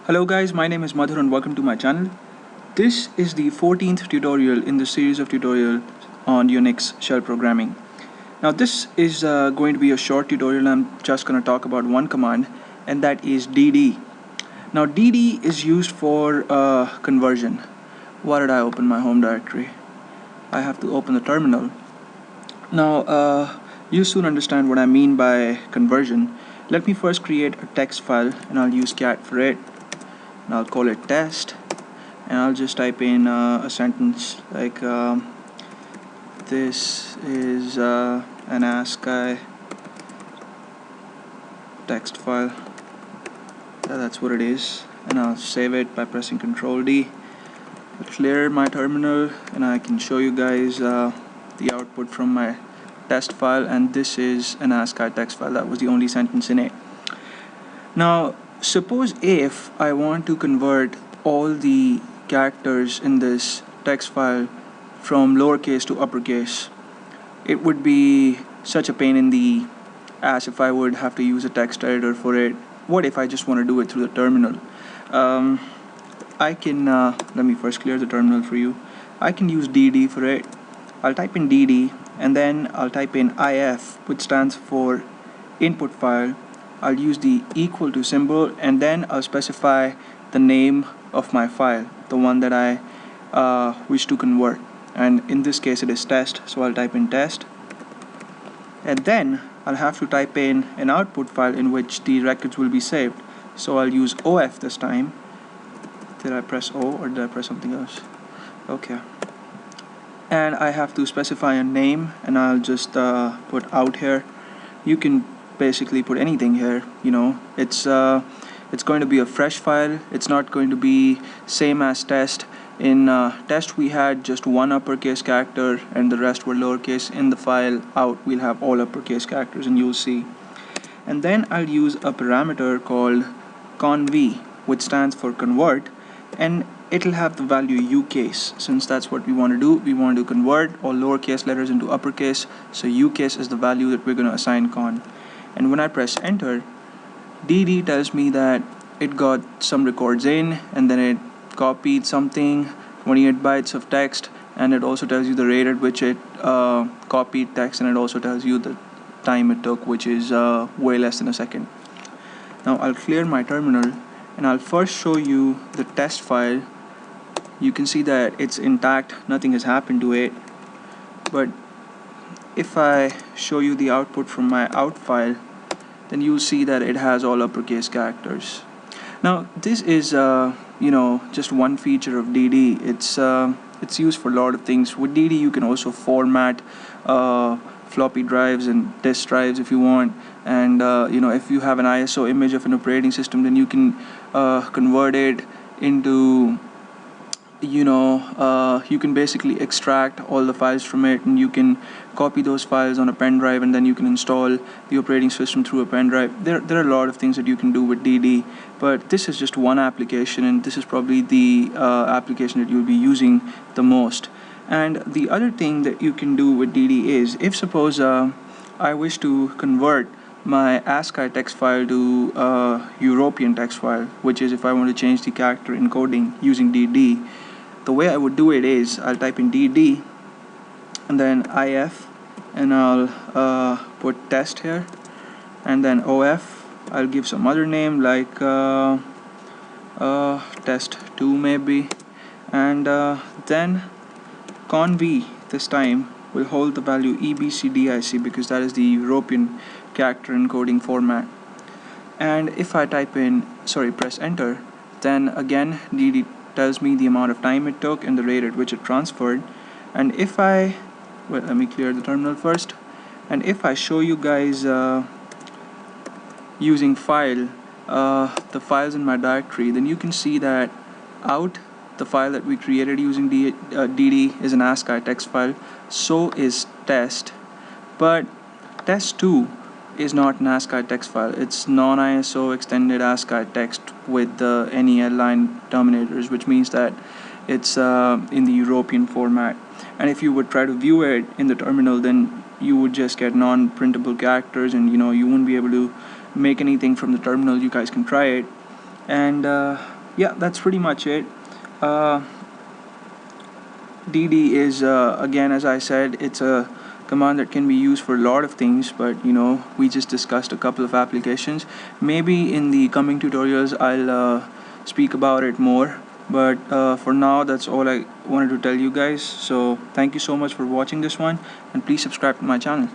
Hello guys, my name is Madhur and welcome to my channel. This is the 14th tutorial in the series of tutorials on Unix shell programming. Now this is going to be a short tutorial. I'm just going to talk about one command, and that is dd. Now dd is used for conversion. Why did I open my home directory? I have to open the terminal. Now you soon understand what I mean by conversion. Let me first create a text file and I'll use cat for it. And I'll call it test, and I'll just type in a sentence like this is an ASCII text file. That's what it is, and I'll save it by pressing Ctrl D. I'll clear my terminal and I can show you guys the output from my test file, and this is an ASCII text file. That was the only sentence in it. Now suppose if I want to convert all the characters in this text file from lowercase to uppercase, it would be such a pain in the ass if I would have to use a text editor for it. What if I just want to do it through the terminal? I can let me first clear the terminal for you. I can use dd for it. I'll type in dd and then I'll type in if, which stands for input file. I'll use the equal to symbol, and then I'll specify the name of my file, the one that I wish to convert, and in this case it is test, so I'll type in test, and then I'll have to type in an output file in which the records will be saved. So I'll use OF this time. Did I press O or did I press something else? Okay. And I have to specify a name, and I'll just put out here. You can basically put anything here, it's going to be a fresh file. It's not going to be same as test. In test we had just one uppercase character and the rest were lowercase. In the file out we'll have all uppercase characters, and you'll see. And then I'll use a parameter called conv, which stands for convert, and it'll have the value ucase, since that's what we want to do. We want to convert all lowercase letters into uppercase, so ucase is the value that we're going to assign con. And when I press enter, dd tells me that it got some records in, and then it copied something, 28 bytes of text, and it also tells you the rate at which it copied text, and it also tells you the time it took, which is way less than a second. Now I'll clear my terminal and I'll first show you the test file. You can see that it's intact, nothing has happened to it. But if I show you the output from my out file, then you'll see that it has all uppercase characters. Now this is just one feature of dd. It's used for a lot of things. With dd you can also format floppy drives and disk drives if you want, and if you have an ISO image of an operating system, then you can convert it into you can basically extract all the files from it, and you can copy those files on a pen drive, and then you can install the operating system through a pen drive. There are a lot of things that you can do with dd, but this is just one application, and this is probably the application that you'll be using the most. And the other thing that you can do with dd is, if suppose I wish to convert my ASCII text file to European text file, which is if I want to change the character encoding using dd, the way I would do it is I'll type in dd and then if, and I'll put test here, and then OF. I'll give some other name like test2 maybe, and then conv this time will hold the value EBCDIC because that is the European character encoding format. And if I press enter, then again dd tells me the amount of time it took and the rate at which it transferred. And if let me clear the terminal first, and if I show you guys using file the files in my directory, then you can see that out, the file that we created using dd is an ASCII text file, so is test, but test2 is not an ASCII text file. It's non-ISO extended ASCII text with the NEL line terminators, which means that it's in the European format. And if you would try to view it in the terminal, then you would just get non-printable characters, and you wouldn't be able to make anything from the terminal. You guys can try it. And yeah, that's pretty much it. DD is again, as I said, it's a command that can be used for a lot of things, but we just discussed a couple of applications. Maybe in the coming tutorials I'll speak about it more, but for now that's all I wanted to tell you guys. So thank you so much for watching this one, and please subscribe to my channel.